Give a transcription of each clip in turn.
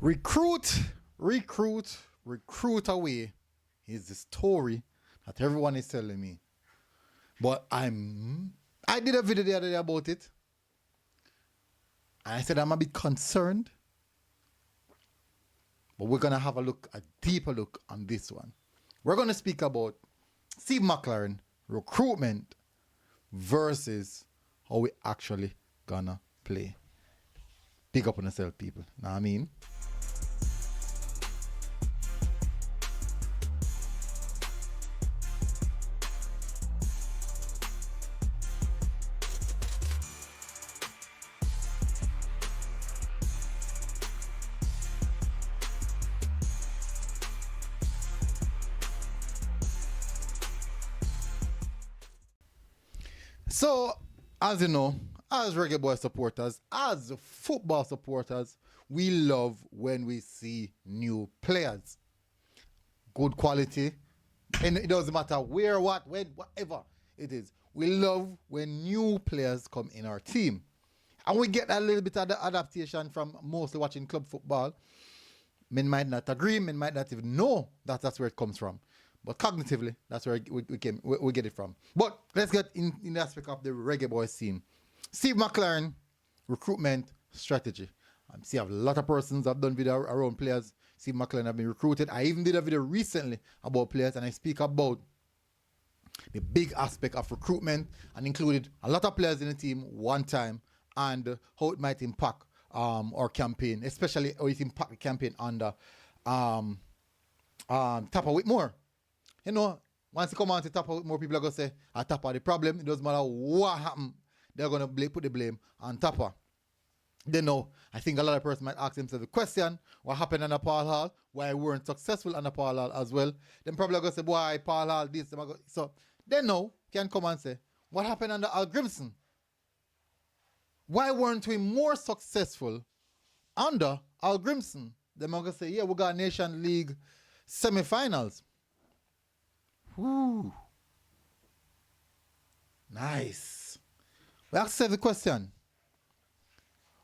Recruit, recruit away is the story that everyone is telling me. But I did a video the other day about it. And I said I'm a bit concerned. But we're gonna have a deeper look on this one. We're gonna speak about Steve McLaren recruitment versus how we actually gonna play. Pick up on yourself, people. Know what I mean? So, as you know, as Reggae Boyz supporters, as football supporters, we love when we see new players. Good quality. And it doesn't matter where, what, when, whatever it is. We love when new players come in our team. And we get a little bit of the adaptation from mostly watching club football. Men might not agree, men might not even know that that's where it comes from. But cognitively, that's where we get it from. But let's get in the aspect of the Reggae Boyz scene. Steve McLaren, recruitment strategy. I see a lot of persons have done video around players. Steve McLaren have been recruited. I even did a video recently about players, and I speak about the big aspect of recruitment and included a lot of players in the team one time and how it might impact our campaign, especially how it impact the campaign under Tapper Whitmore. You know, once you come on to Tapper Whitmore, people are going to say, Tapper the problem. It doesn't matter what happened. They're going to put the blame on Tapper. They know, I think a lot of persons might ask themselves the question, what happened under Paul Hall? Why we weren't successful under Paul Hall as well? Then probably going to say, why Paul Hall this? So they know, can come and say, what happened under Al Grimson? Why weren't we more successful under Al Grimson? Then I'm going to say, yeah, we got Nation League semi-finals. Woo. Nice. We ask the question.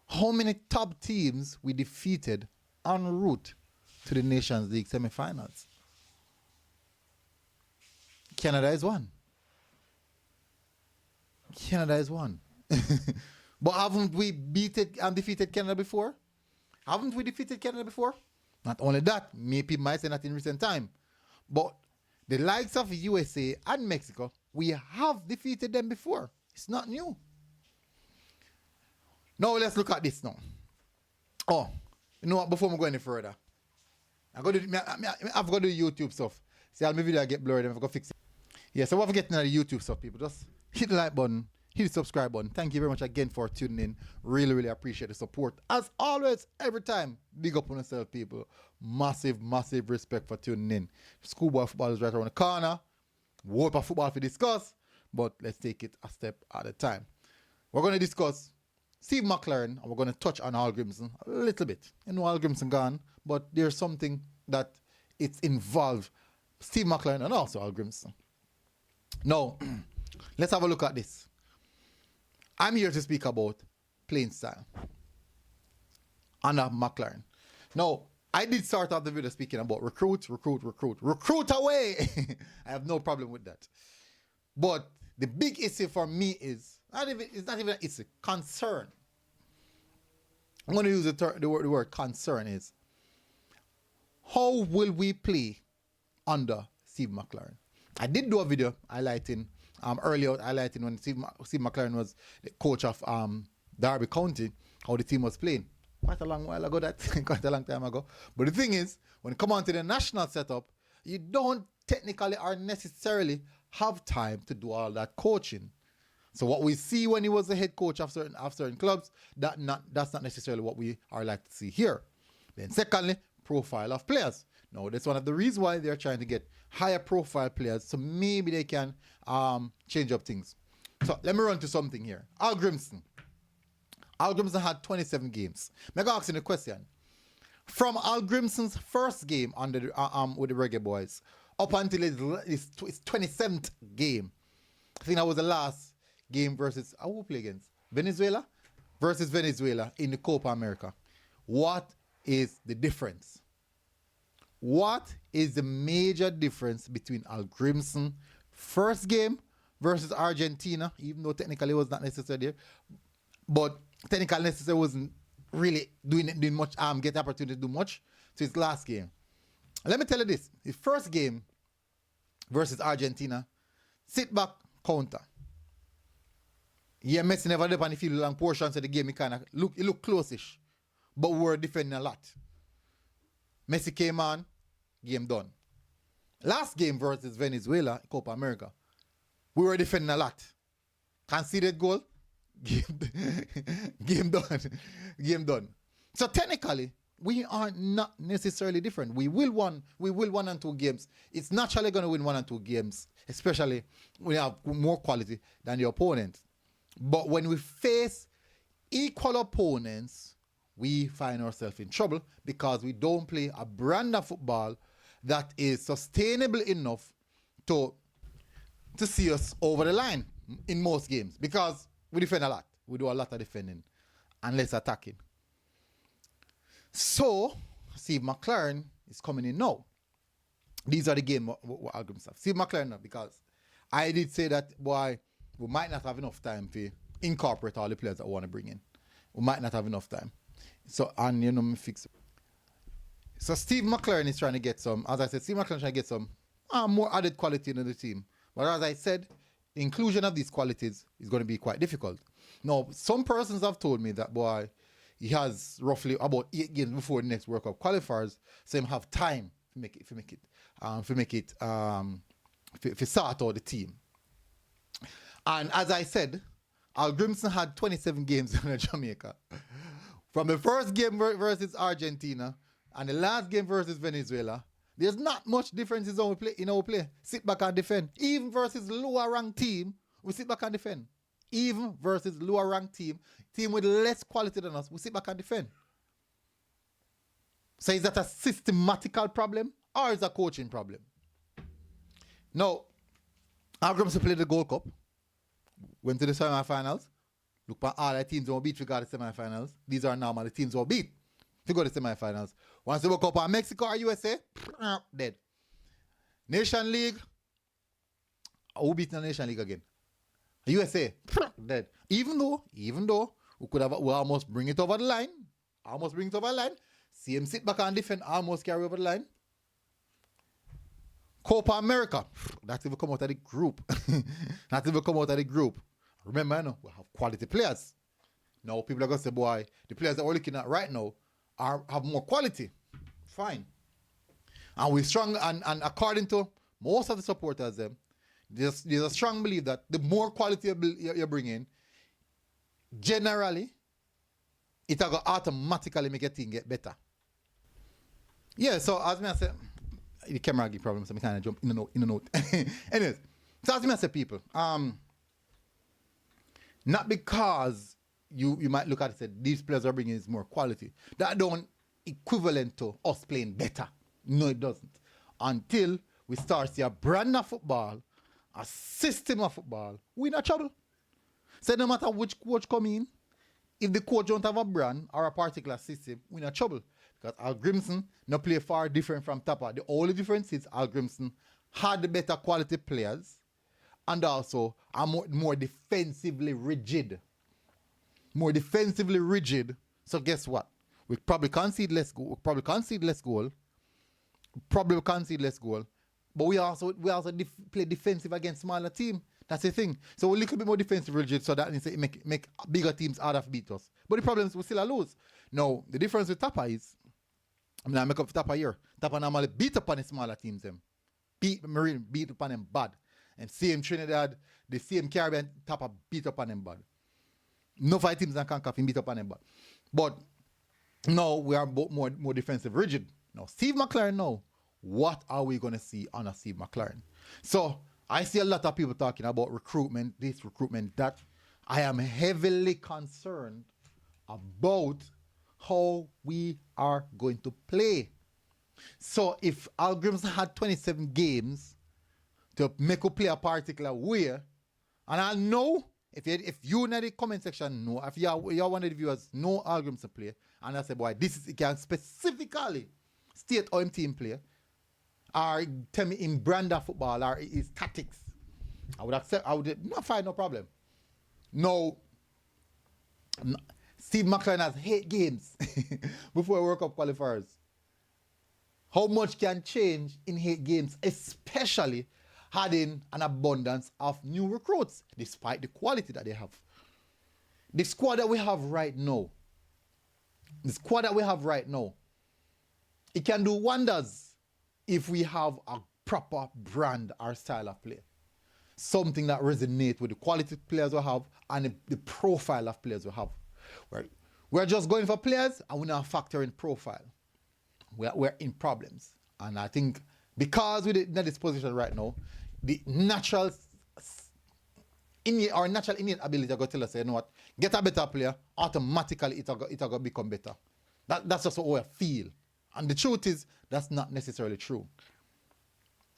How many top teams we defeated en route to the Nations League semi-finals? Canada is one. Canada is one. But haven't we beaten and defeated Canada before? Haven't we defeated Canada before? Not only that, maybe might say not in recent time, but the likes of USA and Mexico, we have defeated them before. It's not new. Now let's look at this now. Oh, you know what? Before we go any further, I've got to do YouTube stuff. See, my video get blurred and I've got to fix it. Yeah, so what we're getting at the YouTube stuff, people, just hit the like button, hit the subscribe button. Thank you very much again for tuning in. Really, really appreciate the support. As always, every time, big up on yourself, people. Massive, massive respect for tuning in. Schoolboy football is right around the corner. What of football to discuss, but let's take it a step at a time. We're going to discuss Steve McLaren, and we're going to touch on Al Grimson a little bit. You know, Al Grimson gone, but there's something that it's involved Steve McLaren and also Al Grimson. Now, let's have a look at this. I'm here to speak about playing style under McLaren. Now, I did start off the video speaking about recruit away. I have no problem with that. But the big issue for me is, it's not even an issue, concern. I'm going to use the word concern is, how will we play under Steve McLaren? I did do a video highlighting, earlier highlighting when Steve McLaren was the coach of Derby County, how the team was playing. Quite a long while ago, quite a long time ago. But the thing is, when you come on to the national setup, you don't technically or necessarily have time to do all that coaching. So what we see when he was the head coach of certain clubs, that's not necessarily what we are like to see here. Then secondly, profile of players. Now, that's one of the reasons why they're trying to get higher profile players, so maybe they can change up things. So let me run to something here. Al Grimson. Al Grimson had 27 games. I'm going to ask you a question. From Al Grimson's first game under with the Reggae Boyz up until his 27th game, I think that was the last game versus, who play against? Venezuela? Versus Venezuela in the Copa America. What is the difference. What is the major difference between Al Grimson first game versus Argentina, even though technically it was not necessary there, but technically necessary wasn't really doing much, get the opportunity to do much to his last game. Let me tell you this, his first game versus Argentina, sit back, counter. Yeah, Messi never did on the field long portions of the game, it looked close-ish, but we were defending a lot. Messi came on, game done. Last game versus Venezuela, Copa America, we were defending a lot. Conceded goal, game done. Game done. So technically, we are not necessarily different. We will win 1 and 2 games. It's naturally going to win 1 and 2 games, especially when you have more quality than your opponent. But when we face equal opponents, we find ourselves in trouble because we don't play a brand of football that is sustainable enough to see us over the line in most games, because we defend a lot. We do a lot of defending and less attacking. So, Steve McLaren is coming in now. These are the game what Al Grimson have. Steve McLaren now, because I did say that, boy, we might not have enough time to incorporate all the players that we want to bring in. We might not have enough time. So, and you know, me fix it. So Steve McLaren is trying to get some, as I said, Steve McLaren is trying to get some more added quality into the team. But as I said, the inclusion of these qualities is going to be quite difficult. Now, some persons have told me that, boy, he has roughly about 8 games before the next World Cup qualifiers, so he have time to sort out the team. And as I said, Al Grimson had 27 games in Jamaica. From the first game versus Argentina and the last game versus Venezuela, there's not much difference in our play. Sit back and defend. Even versus lower ranked team, we sit back and defend. Even versus lower ranked team with less quality than us, we sit back and defend. So is that a systematical problem or is it a coaching problem? Now, Al Grimson played the Gold Cup, went to the semi-finals. Look at all the teams who beat to go to the semi-finals. These are normal the teams who beat to go to the semi-finals. Once they woke up on Mexico or USA, dead. Nation League, who beat the Nation League again? USA, dead. Even though we almost bring it over the line, see him sit back and defend, almost carry over the line. Copa America, that's if we come out of the group. Remember, we have quality players. Now people are going to say, boy, the players that we're looking at right now have more quality. Fine. And we're strong, and according to most of the supporters, there's a strong belief that the more quality you bring in, generally, it will automatically make your team get better. Yeah, so as I said, the camera give problems, so I kind of jump in and out. Anyways, so as I said, people, not because you might look at it and say these players are bringing is more quality. That don't equivalent to us playing better. No, it doesn't. Until we start see a brand of football, a system of football, we in a trouble. So no matter which coach come in, if the coach don't have a brand or a particular system, we in a trouble. Because Al Grimson no play far different from Tapa. The only difference is Al Grimson had the better quality players and also are more defensively rigid. So guess what? We probably concede less goal. But we also play defensive against smaller team. That's the thing. So we're a little bit more defensive rigid, so that means make bigger teams harder to beat us. But the problem is we still lose. Now, the difference with Tapa is, I make up for Tapa here. Tapa normally beat up on the smaller teams. Beat Marine, beat up on them bad. And same Trinidad, the same Caribbean, Tapa beat up on them bad. No 5 teams that can beat up on them bad. But now we are both more defensive rigid. Now, Steve McLaren now, what are we going to see on a Steve McLaren? So, I see a lot of people talking about recruitment, this, recruitment, that. I am heavily concerned about how we are going to play. So, if Al Grimson had 27 games to make you play a particular way, and I know, if you in the comment section know, if you're one of the viewers know Al Grimson play, and I say, boy, this is, it can specifically state how him team play, or tell me in brand of football, or his tactics, I would accept, I would not find no problem. No, Steve McLaren has 8 games before World Cup qualifiers. How much can change in 8 games, especially having an abundance of new recruits, despite the quality that they have. The squad that we have right now, it can do wonders if we have a proper brand or style of play. Something that resonates with the quality players we have and the profile of players we have. We're just going for players and we're not factoring profile. We're in problems. And I think because we're in this position right now, the natural innate ability to go tell us, you know what, get a better player, automatically it'll go become better. That's just what I feel. And the truth is, that's not necessarily true.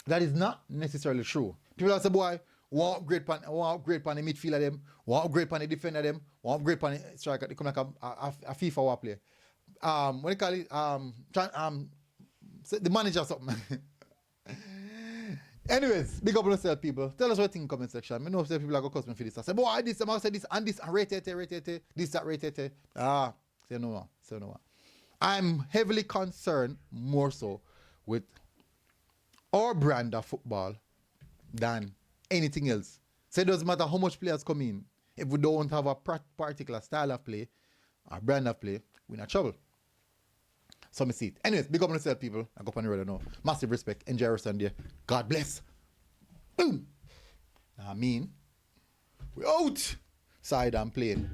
That is not necessarily true. People will say, boy, want upgrade pan the midfielder them, want upgrade pan the defender them, want upgrade pan the striker. They come like a FIFA war player. What do you call it? The manager or something. Anyways, big up on yourself, people. Tell us what you think in the comment section. I know some people are going to cuss me for this. I say, boy, I say this, and rate it, this, that, rate it. Say no more. I'm heavily concerned more so with our brand of football than anything else. So it doesn't matter how much players come in. If we don't have a particular style of play or brand of play, we're in trouble. So me see it. Anyways, big up on yourself, people. I go up on the road now. Massive respect. Enjoy your Sunday. God bless. Boom. I mean, we out. Side and playing.